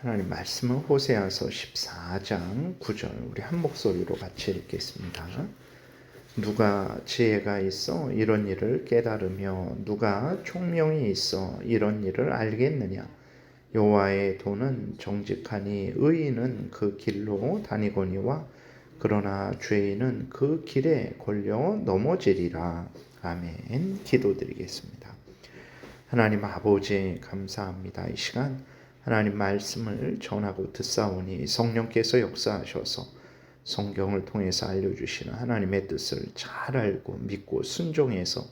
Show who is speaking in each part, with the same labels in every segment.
Speaker 1: 하나님 말씀은 호세아서 14장 9절 우리 한 목소리로 같이 읽겠습니다. 누가 지혜가 있어 이런 일을 깨달으며 누가 총명이 있어 이런 일을 알겠느냐. 여호와의 도는 정직하니 의인은 그 길로 다니거니와 그러나 죄인은 그 길에 걸려 넘어지리라. 아멘. 기도드리겠습니다. 하나님 아버지 감사합니다. 이 시간 하나님 말씀을 전하고 듣사오니 성령께서 역사하셔서 성경을 통해서 알려주시는 하나님의 뜻을 잘 알고 믿고 순종해서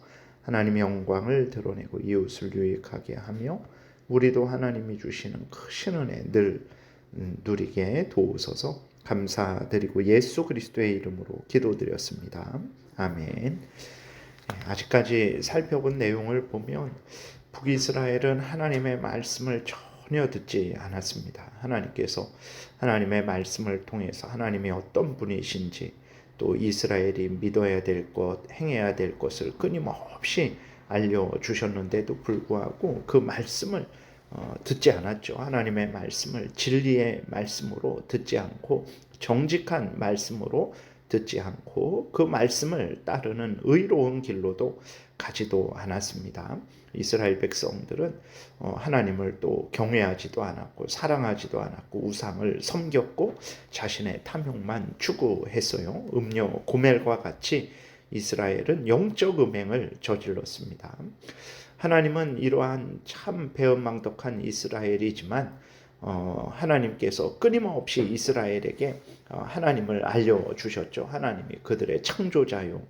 Speaker 1: 하나님의 영광을 드러내고 이웃을 유익하게 하며 우리도 하나님이 주시는 크신 은혜 늘 누리게 도우소서. 감사드리고 예수 그리스도의 이름으로 기도드렸습니다. 아멘. 아직까지 살펴본 내용을 보면 북이스라엘은 하나님의 말씀을 전혀 듣지 않았습니다. 하나님께서 하나님의 말씀을 통해서 하나님이 어떤 분이신지 또 이스라엘이 믿어야 될 것, 행해야 될 것을 끊임없이 알려주셨는데도 불구하고 그 말씀을 듣지 않았죠. 하나님의 말씀을 진리의 말씀으로 듣지 않고 정직한 말씀으로 듣지 않고 그 말씀을 따르는 의로운 길로도 가지도 않았습니다. 이스라엘 백성들은 하나님을 또 경외하지도 않았고 사랑하지도 않았고 우상을 섬겼고 자신의 탐욕만 추구했어요. 음료 고멜과 같이 이스라엘은 영적 음행을 저질렀습니다. 하나님은 이러한 참 배은망덕한 이스라엘이지만 하나님께서 끊임없이 이스라엘에게 하나님을 알려주셨죠. 하나님이 그들의 창조자요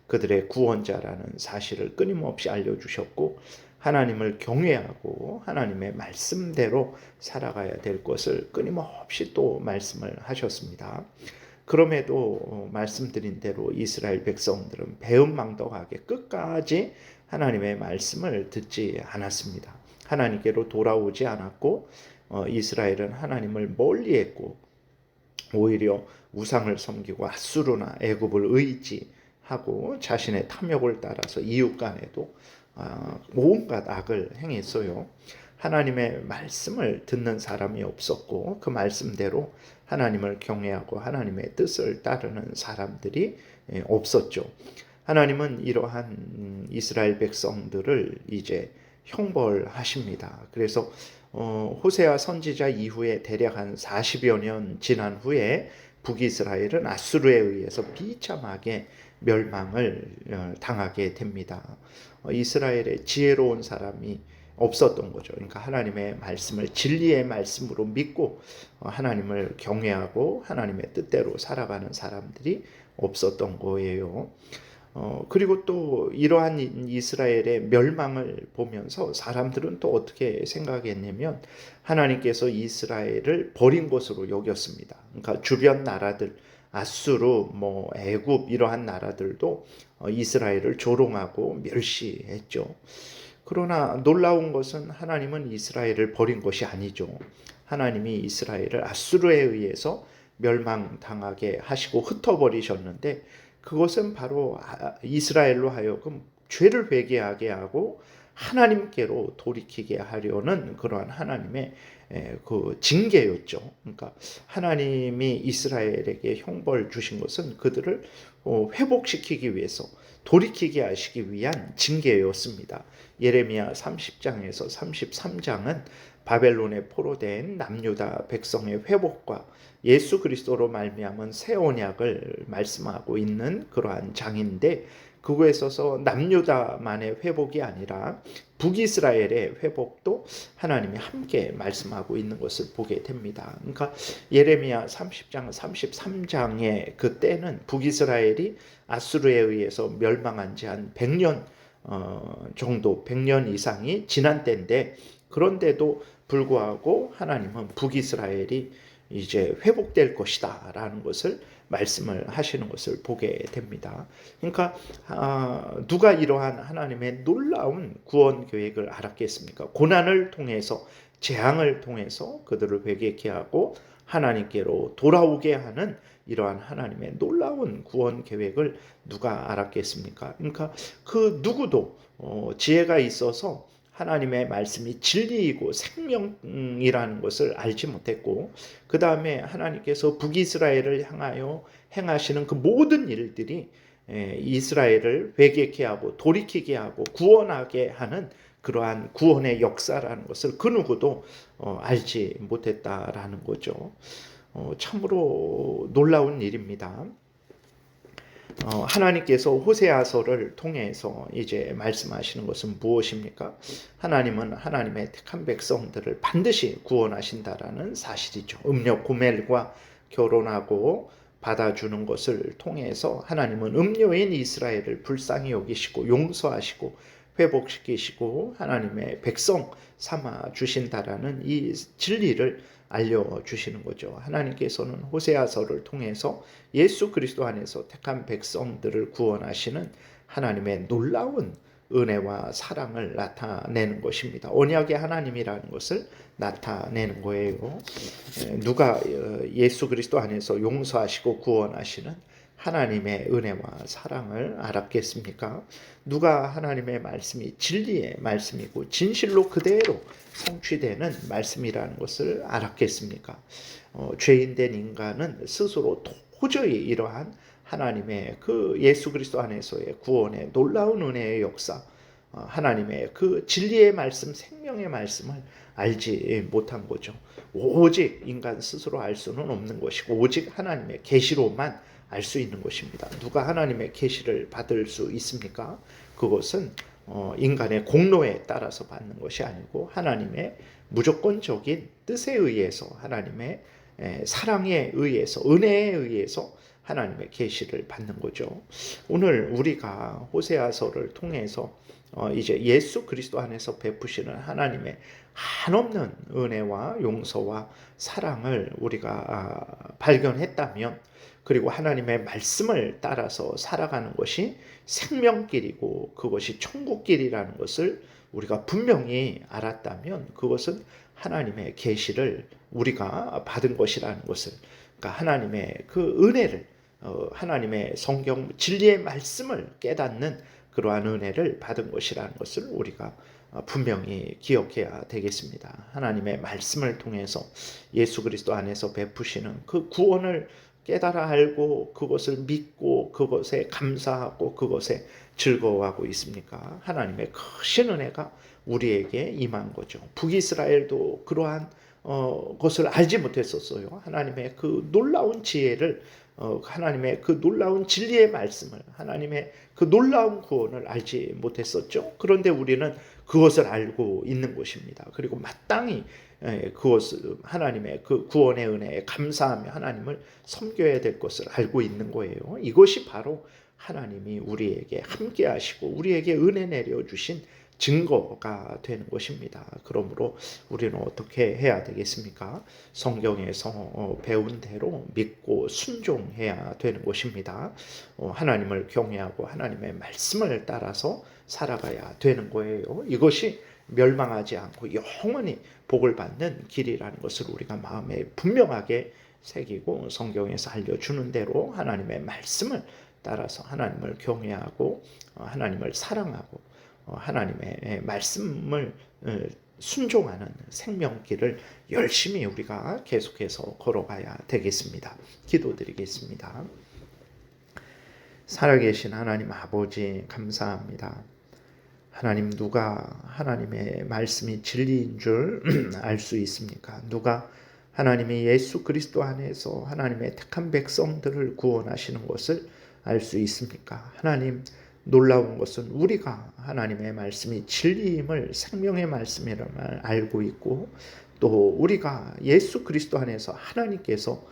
Speaker 1: 그들의 구원자라는 사실을 끊임없이 알려주셨고 하나님을 경외하고 하나님의 말씀대로 살아가야 될 것을 끊임없이 또 말씀을 하셨습니다. 그럼에도 말씀드린 대로 이스라엘 백성들은 배은망덕하게 끝까지 하나님의 말씀을 듣지 않았습니다. 하나님께로 돌아오지 않았고 이스라엘은 하나님을 멀리했고 오히려 우상을 섬기고 앗수르나 애굽을 의지하고 자신의 탐욕을 따라서 이웃 간에도 온갖 악을 행했어요. 하나님의 말씀을 듣는 사람이 없었고 그 말씀대로 하나님을 경외하고 하나님의 뜻을 따르는 사람들이 없었죠. 하나님은 이러한 이스라엘 백성들을 이제 형벌하십니다. 그래서 호세아 선지자 이후에 대략 한 40여 년 지난 후에 북이스라엘은 아수르에 의해서 비참하게 멸망을 당하게 됩니다. 이스라엘의 지혜로운 사람이 없었던 거죠. 그러니까 하나님의 말씀을 진리의 말씀으로 믿고 하나님을 경외하고 하나님의 뜻대로 살아가는 사람들이 없었던 거예요. 그리고 또 이러한 이스라엘의 멸망을 보면서 사람들은 또 어떻게 생각했냐면 하나님께서 이스라엘을 버린 것으로 여겼습니다. 그러니까 주변 나라들 아수르, 애굽 이러한 나라들도 이스라엘을 조롱하고 멸시했죠. 그러나 놀라운 것은 하나님은 이스라엘을 버린 것이 아니죠. 하나님이 이스라엘을 아수르에 의해서 멸망당하게 하시고 흩어버리셨는데 그것은 바로 이스라엘로 하여금 죄를 회개하게 하고 하나님께로 돌이키게 하려는 그러한 하나님의 그 징계였죠. 그러니까 하나님이 이스라엘에게 형벌 주신 것은 그들을 회복시키기 위해서 돌이키게 하시기 위한 징계였습니다. 예레미야 30장에서 33장은 바벨론에 포로된 남유다 백성의 회복과 예수 그리스도로 말미암은 새 언약을 말씀하고 있는 그러한 장인데 그거에 있어서 남유다만의 회복이 아니라 북이스라엘의 회복도 하나님이 함께 말씀하고 있는 것을 보게 됩니다. 그러니까 예레미야 30장, 33장의 그때는 북이스라엘이 아수르에 의해서 멸망한 지 한 100년 정도, 100년 이상이 지난 때인데 그런데도 불구하고 하나님은 북이스라엘이 이제 회복될 것이다 라는 것을 말씀을 하시는 것을 보게 됩니다. 그러니까 누가 이러한 하나님의 놀라운 구원 계획을 알았겠습니까? 고난을 통해서 재앙을 통해서 그들을 회개케 하고 하나님께로 돌아오게 하는 이러한 하나님의 놀라운 구원 계획을 누가 알았겠습니까? 그러니까 그 누구도 지혜가 있어서 하나님의 말씀이 진리이고 생명이라는 것을 알지 못했고, 그 다음에 하나님께서 북이스라엘을 향하여 행하시는 그 모든 일들이 이스라엘을 회개케 하고 돌이키게 하고 구원하게 하는 그러한 구원의 역사라는 것을 그 누구도 알지 못했다라는 거죠. 참으로 놀라운 일입니다. 하나님께서 호세아서를 통해서 이제 말씀하시는 것은 무엇입니까? 하나님은 하나님의 택한 백성들을 반드시 구원하신다라는 사실이죠. 음녀 고멜과 결혼하고 받아주는 것을 통해서 하나님은 음녀인 이스라엘을 불쌍히 여기시고 용서하시고 회복시키시고 하나님의 백성 삼아 주신다라는 이 진리를 알려주시는 거죠. 하나님께서는 호세아서를 통해서 예수 그리스도 안에서 택한 백성들을 구원하시는 하나님의 놀라운 은혜와 사랑을 나타내는 것입니다. 언약의 하나님이라는 것을 나타내는 거예요. 누가 예수 그리스도 안에서 용서하시고 구원하시는 하나님의 은혜와 사랑을 알았겠습니까? 누가 하나님의 말씀이 진리의 말씀이고 진실로 그대로 성취되는 말씀이라는 것을 알았겠습니까? 죄인된 인간은 스스로 도저히 이러한 하나님의 그 예수 그리스도 안에서의 구원의 놀라운 은혜의 역사, 하나님의 그 진리의 말씀, 생명의 말씀을 알지 못한 거죠. 오직 인간 스스로 알 수는 없는 것이고 오직 하나님의 계시로만 알 수 있는 것입니다. 누가 하나님의 계시를 받을 수 있습니까? 그것은 인간의 공로에 따라서 받는 것이 아니고 하나님의 무조건적인 뜻에 의해서 하나님의 사랑에 의해서 은혜에 의해서 하나님의 계시를 받는 거죠. 오늘 우리가 호세아서를 통해서 이제 예수 그리스도 안에서 베푸시는 하나님의 한없는 은혜와 용서와 사랑을 우리가 발견했다면, 그리고 하나님의 말씀을 따라서 살아가는 것이 생명길이고 그것이 천국길이라는 것을 우리가 분명히 알았다면, 그것은 하나님의 계시를 우리가 받은 것이라는 것을, 그러니까 하나님의 그 은혜를, 하나님의 성경 진리의 말씀을 깨닫는 그러한 은혜를 받은 것이라는 것을 우리가 분명히 기억해야 되겠습니다. 하나님의 말씀을 통해서 예수 그리스도 안에서 베푸시는 그 구원을 깨달아 알고 그것을 믿고 그것에 감사하고 그것에 즐거워하고 있습니까? 하나님의 크신 은혜가 우리에게 임한 거죠. 북이스라엘도 그러한 것을 알지 못했었어요. 하나님의 그 놀라운 지혜를, 하나님의 그 놀라운 진리의 말씀을, 하나님의 그 놀라운 구원을 알지 못했었죠. 그런데 우리는 그것을 알고 있는 것입니다. 그리고 마땅히 그것을 하나님의 그 구원의 은혜에 감사하며 하나님을 섬겨야 될 것을 알고 있는 거예요. 이것이 바로 하나님이 우리에게 함께 하시고 우리에게 은혜 내려주신 증거가 되는 것입니다. 그러므로 우리는 어떻게 해야 되겠습니까? 성경에서 배운 대로 믿고 순종해야 되는 것입니다. 하나님을 경외하고 하나님의 말씀을 따라서 살아가야 되는 거예요. 이것이 멸망하지 않고 영원히 복을 받는 길이라는 것을 우리가 마음에 분명하게 새기고 성경에서 알려주는 대로 하나님의 말씀을 따라서 하나님을 경외하고 하나님을 사랑하고 하나님의 말씀을 순종하는 생명길을 열심히 우리가 계속해서 걸어가야 되겠습니다. 기도드리겠습니다. 살아계신 하나님 아버지 감사합니다. 하나님, 누가 하나님의 말씀이 진리인 줄 알 수 있습니까? 누가 하나님이 예수 그리스도 안에서 하나님의 택한 백성들을 구원하시는 것을 알 수 있습니까? 하나님, 놀라운 것은 우리가 하나님의 말씀이 진리임을, 생명의 말씀이라는 알고 있고, 또 우리가 예수 그리스도 안에서 하나님께서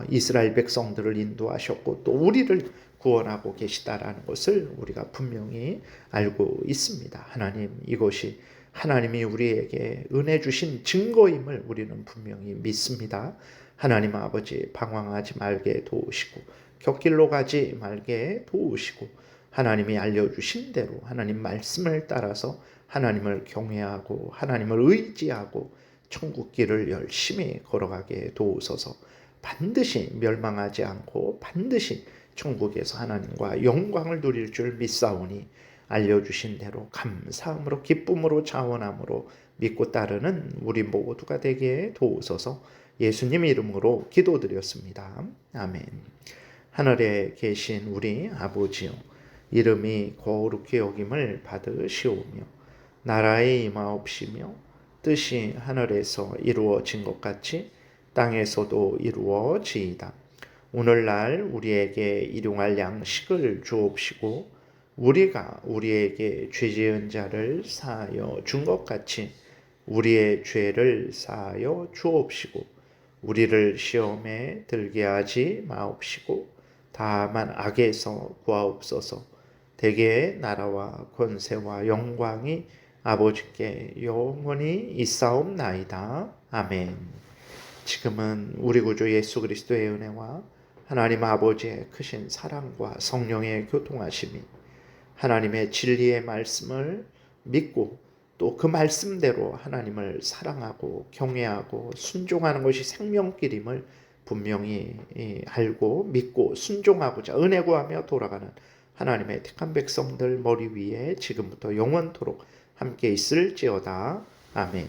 Speaker 1: 이스라엘 백성들을 인도하셨고 또 우리를 구원하고 계시다라는 것을 우리가 분명히 알고 있습니다. 하나님, 이것이 하나님이 우리에게 은혜 주신 증거임을 우리는 분명히 믿습니다. 하나님 아버지, 방황하지 말게 도우시고 곁길로 가지 말게 도우시고 하나님이 알려주신 대로 하나님 말씀을 따라서 하나님을 경외하고 하나님을 의지하고 천국길을 열심히 걸어가게 도우소서. 반드시 멸망하지 않고 반드시 천국에서 하나님과 영광을 누릴 줄 믿사오니 알려주신 대로 감사함으로 기쁨으로 자원함으로 믿고 따르는 우리 모두가 되게 도우소서. 예수님 이름으로 기도드렸습니다. 아멘. 하늘에 계신 우리 아버지요, 이름이 거룩히 여김을 받으시오며 나라의 임하옵시며 뜻이 하늘에서 이루어진 것 같이 땅에서도 이루어지이다. 오늘날 우리에게 일용할 양식을 주옵시고 우리가 우리에게 죄 지은 자를 사하여 준 것 같이 우리의 죄를 사하여 주옵시고 우리를 시험에 들게 하지 마옵시고 다만 악에서 구하옵소서. 대개의 나라와 권세와 영광이 아버지께 영원히 있사옵나이다. 아멘. 지금은 우리 구주 예수 그리스도의 은혜와 하나님 아버지의 크신 사랑과 성령의 교통하심이 하나님의 진리의 말씀을 믿고 또 그 말씀대로 하나님을 사랑하고 경외하고 순종하는 것이 생명길임을 분명히 알고 믿고 순종하고자 은혜 구하며 돌아가는 하나님의 택한 백성들 머리 위에 지금부터 영원토록 함께 있을지어다. 아멘.